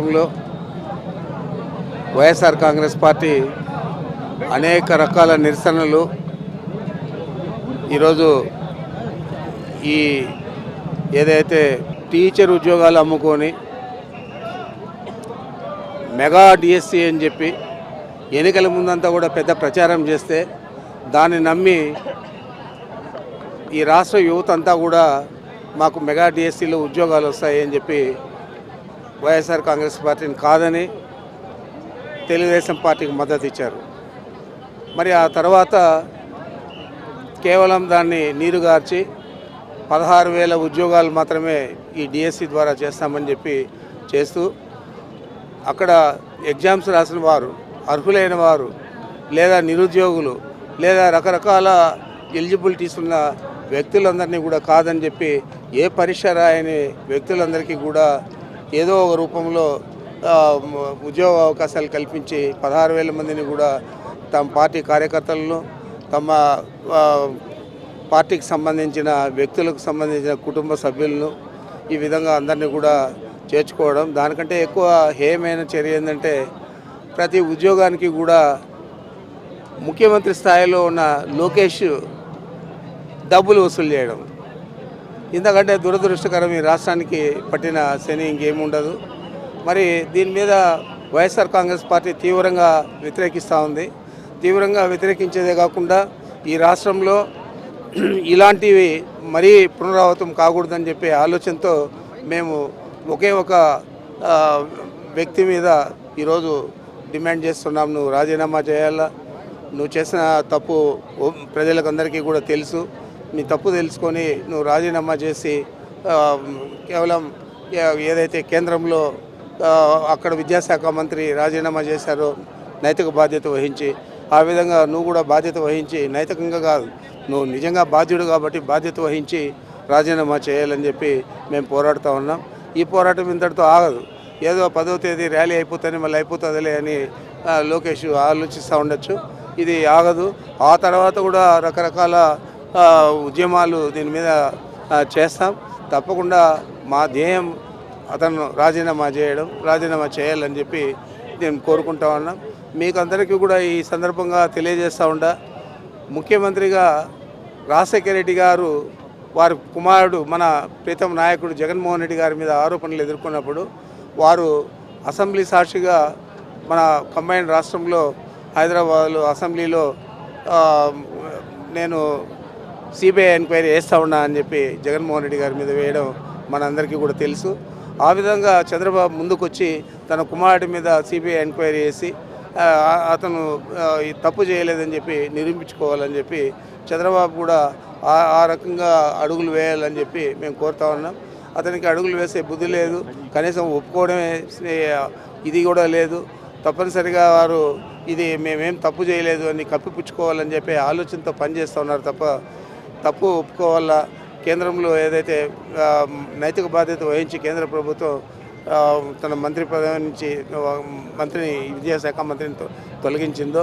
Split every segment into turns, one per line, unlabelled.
రాష్ట్రంలో వైఎస్ఆర్ కాంగ్రెస్ పార్టీ అనేక రకాల నిరసనలు ఈరోజు ఈ ఏదైతే టీచర్ ఉద్యోగాలు అమ్ముకొని మెగా డిఎస్సి అని చెప్పి ఎన్నికల ముందంతా కూడా పెద్ద ప్రచారం చేస్తే దాన్ని నమ్మి ఈ రాష్ట్ర యువత అంతా కూడా మాకు మెగా డిఎస్సిలో ఉద్యోగాలు వస్తాయి అని చెప్పి వైఎస్ఆర్ కాంగ్రెస్ పార్టీని కాదని తెలుగుదేశం పార్టీకి మద్దతు ఇచ్చారు. మరి ఆ తర్వాత కేవలం దాన్ని నీరుగార్చి 16,000 ఉద్యోగాలు మాత్రమే ఈ డిఎస్సి ద్వారా చేస్తామని చెప్పి చేస్తూ అక్కడ ఎగ్జామ్స్ రాసిన వారు, అర్హులైన వారు, లేదా నిరుద్యోగులు, లేదా రకరకాల ఎలిజిబిలిటీస్ ఉన్న వ్యక్తులందరినీ కూడా కాదని చెప్పి ఏ పరీక్ష రాయని వ్యక్తులందరికీ కూడా ఏదో ఒక రూపంలో ఉద్యోగ అవకాశాలు కల్పించి 16,000 మందిని కూడా తమ పార్టీ కార్యకర్తలను, తమ పార్టీకి సంబంధించిన వ్యక్తులకు సంబంధించిన కుటుంబ సభ్యులను ఈ విధంగా అందరినీ కూడా చేర్చుకోవడం. దానికంటే ఎక్కువ హేయమైన చర్య ఏంటంటే ప్రతి ఉద్యోగానికి కూడా ముఖ్యమంత్రి స్థాయిలో ఉన్న లోకేష్ డబ్బులు వసూలు చేయడం. ఇంతకంటే దురదృష్టకరం ఈ రాష్ట్రానికి పట్టిన శని ఇంకేముండదు. మరి దీని మీద వైఎస్ఆర్ కాంగ్రెస్ పార్టీ తీవ్రంగా వ్యతిరేకిస్తూ ఉంది. తీవ్రంగా వ్యతిరేకించేదే కాకుండా ఈ రాష్ట్రంలో ఇలాంటివి మరీ పునరావృతం కాకూడదని చెప్పే ఆలోచనతో మేము ఒకే ఒక వ్యక్తి మీద ఈరోజు డిమాండ్ చేస్తున్నాం. నువ్వు రాజీనామా చేయాలా, నువ్వు చేసిన తప్పు ప్రజలకు అందరికీ కూడా తెలుసు, నీ తప్పు తెలుసుకొని నువ్వు రాజీనామా చేసి కేవలం ఏదైతే కేంద్రంలో అక్కడ విద్యాశాఖ మంత్రి రాజీనామా చేశారో నైతిక బాధ్యత వహించి, ఆ విధంగా నువ్వు కూడా బాధ్యత వహించి, నైతికంగా కాదు నువ్వు నిజంగా బాధ్యుడు కాబట్టి బాధ్యత వహించి రాజీనామా చేయాలని చెప్పి మేము పోరాడుతూ ఉన్నాం. ఈ పోరాటం ఇంతటితో ఆగదు. ఏదో 10వ తేదీ ర్యాలీ అయిపోతుంది మళ్ళీ అయిపోతుందిలే అని లోకేష్ ఆలోచిస్తూ ఉండొచ్చు. ఇది ఆగదు. ఆ తర్వాత కూడా రకరకాల ఉద్యమాలు దీని మీద చేస్తాం. తప్పకుండా మా ధ్యేయం అతను రాజీనామా చేయాలని చెప్పి నేను కోరుకుంటా ఉన్నాం. మీకు అందరికీ కూడా ఈ సందర్భంగా తెలియజేస్తూ ఉంటా, ముఖ్యమంత్రిగా రాజశేఖర రెడ్డి గారు వారి కుమారుడు మన ప్రీతం నాయకుడు జగన్మోహన్ రెడ్డి గారి మీద ఆరోపణలు ఎదుర్కొన్నప్పుడు వారు అసెంబ్లీ సాక్షిగా మన కంబైన్డ్ రాష్ట్రంలో హైదరాబాద్లో అసెంబ్లీలో నేను సిబిఐ ఎంక్వైరీ చేస్తూ ఉన్నా అని చెప్పి జగన్మోహన్ రెడ్డి గారి మీద వేయడం మనందరికీ కూడా తెలుసు. ఆ విధంగా చంద్రబాబు ముందుకొచ్చి తన కుమారుడి మీద సిబిఐ ఎంక్వైరీ చేసి అతను తప్పు చేయలేదని చెప్పి నిరూపించుకోవాలని చెప్పి చంద్రబాబు కూడా ఆ రకంగా అడుగులు వేయాలని చెప్పి మేము కోరుతా ఉన్నాం. అతనికి అడుగులు వేసే బుద్ధి లేదు, కనీసం ఒప్పుకోవడమే ఇది కూడా లేదు. తప్పనిసరిగా వారు ఇది మేమేం తప్పు చేయలేదు అని కప్పిపుచ్చుకోవాలని చెప్పి ఆలోచనతో పనిచేస్తూ ఉన్నారు తప్ప తప్పు ఒప్పుకోవాలా. కేంద్రంలో ఏదైతే నైతిక బాధ్యత వహించి కేంద్ర ప్రభుత్వం తన మంత్రి పదవి నుంచి మంత్రిని విద్యాశాఖ మంత్రిని తొలగించిందో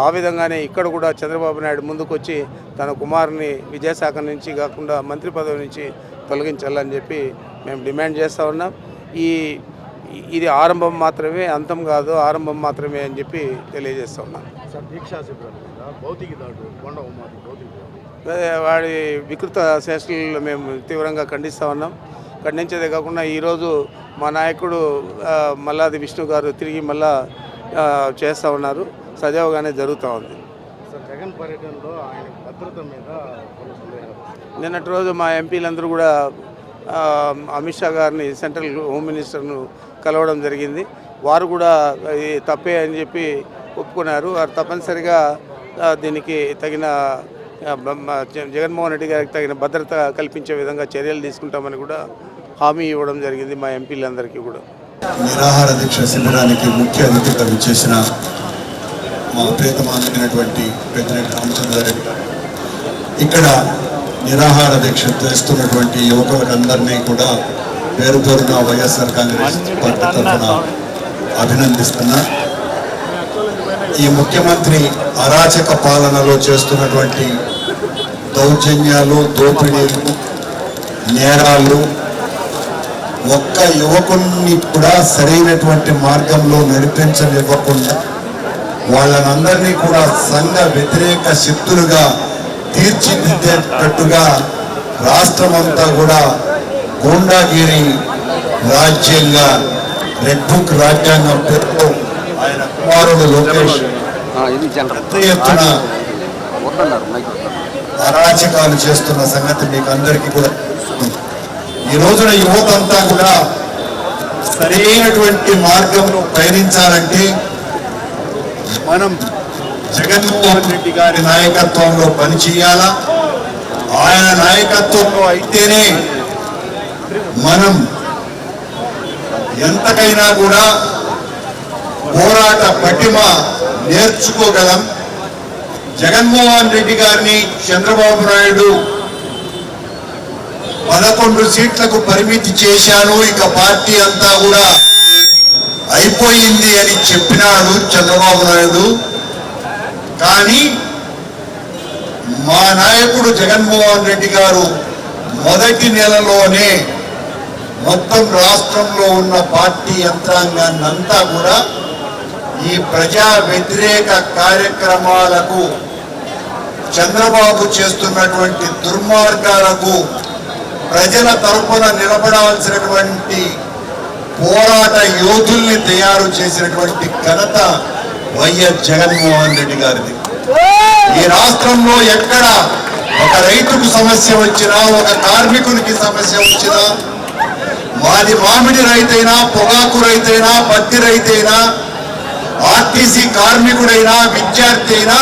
ఆ విధంగానే ఇక్కడ కూడా చంద్రబాబు నాయుడు ముందుకొచ్చి తన కుమారుని విద్యాశాఖ నుంచి కాకుండా మంత్రి పదవి నుంచి తొలగించాలని చెప్పి మేము డిమాండ్ చేస్తూ ఉన్నాం. ఇది ఆరంభం మాత్రమే, అంతం కాదు, ఆరంభం మాత్రమే అని చెప్పి తెలియజేస్తూ ఉన్నాం. వాడి వికృత చేష్టలను మేము తీవ్రంగా ఖండిస్తూ ఉన్నాం. ఖండించేదే కాకుండా ఈరోజు మా నాయకుడు మల్లాది విష్ణు గారు తిరిగి మళ్ళా చేస్తూ ఉన్నారు. సజావుగానే జరుగుతూ ఉంది.
జగన్ పర్యటనలో ఆయన భద్రత మీద
నిన్నటి రోజు మా ఎంపీలందరూ కూడా అమిత్ షా గారిని సెంట్రల్ హోమ్ మినిస్టర్ను కలవడం జరిగింది. వారు కూడా ఇది తప్పే అని చెప్పి ఒప్పుకున్నారు. వారు తప్పనిసరిగా దీనికి తగిన జగన్మోహన్ రెడ్డి గారికి తగిన భద్రత కల్పించే విధంగా చర్యలు తీసుకుంటామని కూడా హామీ ఇవ్వడం జరిగింది మా ఎంపీలందరికీ కూడా.
నిరాహార దీక్ష శిబిరానికి ముఖ్య అతిథిగా విచ్చేసిన మా ప్రియతమానమైనటువంటి ప్రెసిడెంట్ రామచంద్రారెడ్డి గారు, ఇక్కడ నిరాహార దీక్ష చేస్తున్నటువంటి యువకులందరినీ కూడా పేరు పేరున వైఎస్ఆర్ కాంగ్రెస్ పార్టీ తరఫున అభినందిస్తున్నా. ఈ ముఖ్యమంత్రి అరాచక పాలనలో చేస్తున్నటువంటి దౌర్జన్యాలు, దోపిడీలు, నేరాలు ఒక్క యువకుని కూడా సరైనటువంటి మార్గంలో నడిపించనివ్వకుండా వాళ్ళనందరినీ కూడా సంఘ వ్యతిరేక శక్తులుగా తీర్చిదిద్దేటట్టుగా రాష్ట్రమంతా కూడా గూండాగిరి రాజ్యంగా రెడ్ బుక్ రాజ్యాంగం పేరుతో ఆయన కుమారుడు లోకేష్ పెద్ద ఎత్తున అరాచకాలు చేస్తున్న సంగతి మీకు అందరికీ కూడా తెలుసు. ఈ రోజున యువత అంతా కూడా సరైనటువంటి మార్గంలో పయనించాలంటే మనం జగన్మోహన్ రెడ్డి గారి నాయకత్వంలో పనిచేయాలా. ఆయన నాయకత్వంలో అయితేనే మనం ఎంతకైనా కూడా పోరాట పటిమ నేర్చుకోగలం. జగన్మోహన్ రెడ్డి గారిని చంద్రబాబు నాయుడు 11 సీట్లకు పరిమితి చేశాను, ఇక పార్టీ అంతా కూడా అయిపోయింది అని చెప్పినాడు చంద్రబాబు నాయుడు. కానీ మా నాయకుడు జగన్మోహన్ రెడ్డి గారు మొదటి నెలలోనే మొత్తం రాష్ట్రంలో ఉన్న పార్టీ యంత్రాంగాన్ని అంతా కూడా ఈ ప్రజా వ్యతిరేక కార్యక్రమాలకు, చంద్రబాబు చేస్తున్నటువంటి దుర్మార్గాలకు ప్రజల తరపున నిలబడాల్సినటువంటి పోరాట యోధుల్ని తయారు చేసినటువంటి ఘనత వైఎస్ జగన్మోహన్ రెడ్డి గారిది. ఈ రాష్ట్రంలో ఎక్కడ ఒక రైతుకు సమస్య వచ్చినా, ఒక కార్మికునికి సమస్య వచ్చినా, మాది మామిడి రైతైనా, పొగాకు రైతైనా, పత్తి రైతైనా, ఆర్టీసీ కార్మికుడైనా, విద్యార్థి అయినా,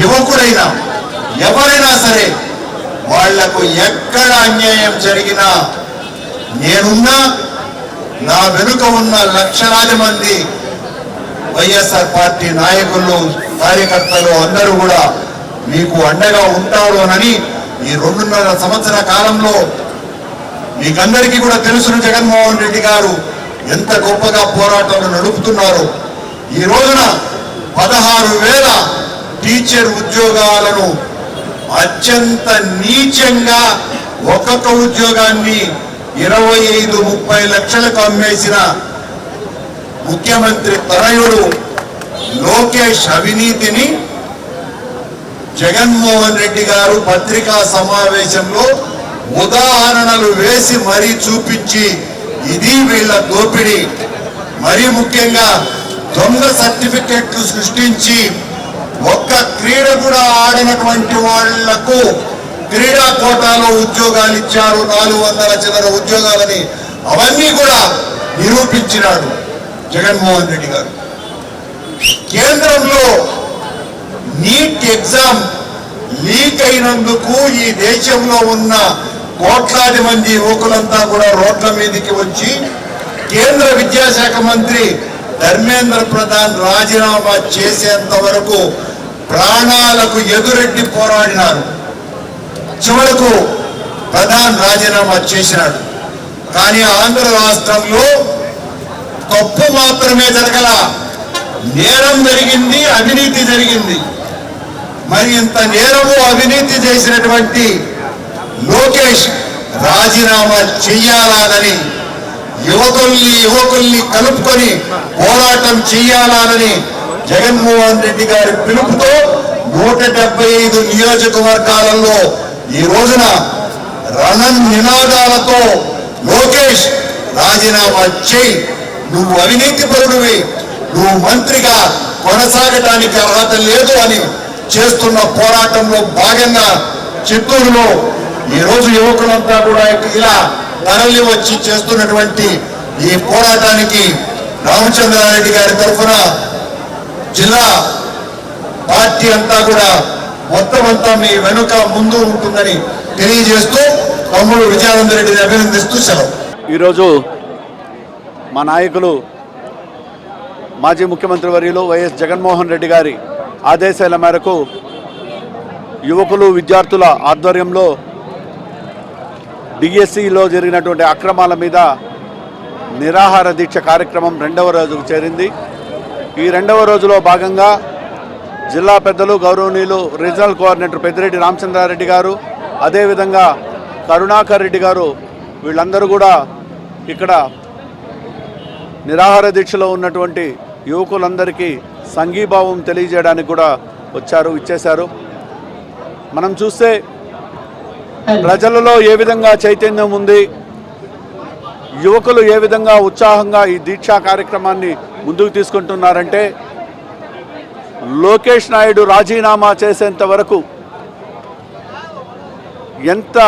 యువకుడైనా, ఎవరైనా సరే వాళ్లకు ఎక్కడ అన్యాయం జరిగినా నేనున్నా, నా వెనుక ఉన్న లక్షలాది మంది వైఎస్ఆర్ పార్టీ నాయకులు, కార్యకర్తలు అందరూ కూడా మీకు అండగా ఉంటారు అని ఈ 2.5 సంవత్సర కాలంలో మీకందరికీ కూడా తెలుసును. జగన్మోహన్ రెడ్డి గారు ఎంత గొప్పగా పోరాటాలు నడుపుతున్నారు. ఈ రోజున 16,000 టీచర్ ఉద్యోగాలను అత్యంత నీచంగా ఒక్కొక్క ఉద్యోగాన్ని 25-30 లక్షలకు అమ్మేసిన ముఖ్యమంత్రి తనయుడు లోకేష్ అవినీతిని జగన్మోహన్ రెడ్డి గారు పత్రికా సమావేశంలో ఉదాహరణలు వేసి మరీ చూపించి ఇది వీళ్ళ దోపిడీ, మరీ ముఖ్యంగా దొంగ సర్టిఫికెట్లు సృష్టించి ఒక్క క్రీడ కూడా ఆడినటువంటి వాళ్లకు క్రీడా కోటాలో ఉద్యోగాలు ఇచ్చారు, 400 చిల్లర ఉద్యోగాలని. అవన్నీ కూడా నిరూపించినాడు జగన్మోహన్ రెడ్డి గారు. కేంద్రంలో నీట్ ఎగ్జామ్ లీక్ అయినందుకు ఈ దేశంలో ఉన్న కోట్లాది మంది యువకులంతా కూడా రోడ్ల మీదకి వచ్చి కేంద్ర విద్యాశాఖ మంత్రి ధర్మేంద్ర ప్రధాన్ రాజీనామా చేసేంత వరకు ప్రాణాలకు ఎదురెడ్డి పోరాడినారు. చివరకు ప్రధాన్ రాజీనామా చేసినాడు. కానీ ఆంధ్ర రాష్ట్రంలో తప్పు మాత్రమే జరగల, నేరం జరిగింది, అవినీతి జరిగింది. మరి ఇంత నేరము అవినీతి చేసినటువంటి లోకేష్ రాజీనామా చెయ్యాలని, యువకుల్ని కలుపుకొని పోరాటం చెయ్యాలని జగన్మోహన్ రెడ్డి గారి పిలుపుతో 175 నియోజకవర్గాలలో ఈ రోజున రణ నినాదాలతో లోకేష్ రాజీనామా చేయి, నువ్వు అవినీతి పరుడివి, నువ్వు మంత్రిగా కొనసాగటానికి అర్హత లేదు అని చేస్తున్న పోరాటంలో భాగంగా చిత్తూరులో ఈ రోజు యువకులంతా కూడా ఇలా తరలి వచ్చి చేస్తున్నటువంటి ఈ పోరాటానికి రామచంద్రారెడ్డి గారి తరఫున జిల్లా పార్టీ అంతా కూడా మొత్తం అంతా మీ వెనుక ముందు ఉంటుందని తెలియజేస్తూ తమ్ముడు విజయానంద రెడ్డిని అభినందిస్తూ సెలవు.
ఈరోజు మా నాయకులు మాజీ ముఖ్యమంత్రి వర్యులు వైఎస్ జగన్మోహన్ రెడ్డి గారి ఆదేశాల మేరకు యువకులు విద్యార్థుల ఆధ్వర్యంలో డిఎస్సిలో జరిగినటువంటి అక్రమాల మీద నిరాహార దీక్ష కార్యక్రమం 2వ రోజుకు చేరింది. ఈ 2వ రోజులో భాగంగా జిల్లా పెద్దలు గౌరవనీయులు రీజనల్ కోఆర్డినేటర్ పెద్దిరెడ్డి రామచంద్రారెడ్డి గారు, అదేవిధంగా కరుణాకర్ రెడ్డి గారు, వీళ్ళందరూ కూడా ఇక్కడ నిరాహార దీక్షలో ఉన్నటువంటి యువకులందరికీ సంఘీభావం తెలియజేయడానికి కూడా ఇచ్చేశారు. మనం చూస్తే ప్రజలలో ఏ విధంగా చైతన్యం ఉంది, యువకులు ఏ విధంగా ఉత్సాహంగా ఈ దీక్షా కార్యక్రమాన్ని ముందుకు తీసుకుంటున్నారంటే లోకేష్ నాయుడు రాజీనామా చేసేంత వరకు ఎంత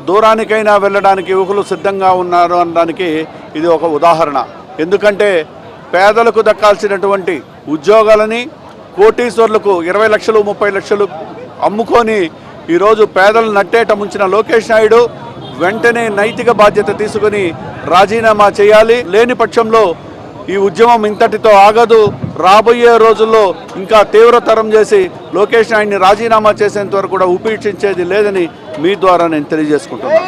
దూరానికైనా వెళ్ళడానికి యువకులు సిద్ధంగా ఉన్నారు అనడానికి ఇది ఒక ఉదాహరణ. ఎందుకంటే పేదలకు దక్కాల్సినటువంటి ఉద్యోగాలని కోటీశ్వర్లకు 20 లక్షలు 30 లక్షలు అమ్ముకొని ఈరోజు పేదలను నట్టేట ముంచిన లోకేష్ నాయుడు వెంటనే నైతిక బాధ్యత తీసుకుని రాజీనామా చేయాలి. లేని పక్షంలో ఈ ఉద్యమం ఇంతటితో ఆగదు. రాబోయే రోజుల్లో ఇంకా తీవ్రతరం చేసి లోకేష్ నాయుడిని రాజీనామా చేసేంత వరకు కూడా ఉపేక్షించేది లేదని మీ ద్వారా నేను తెలియజేసుకుంటున్నాను.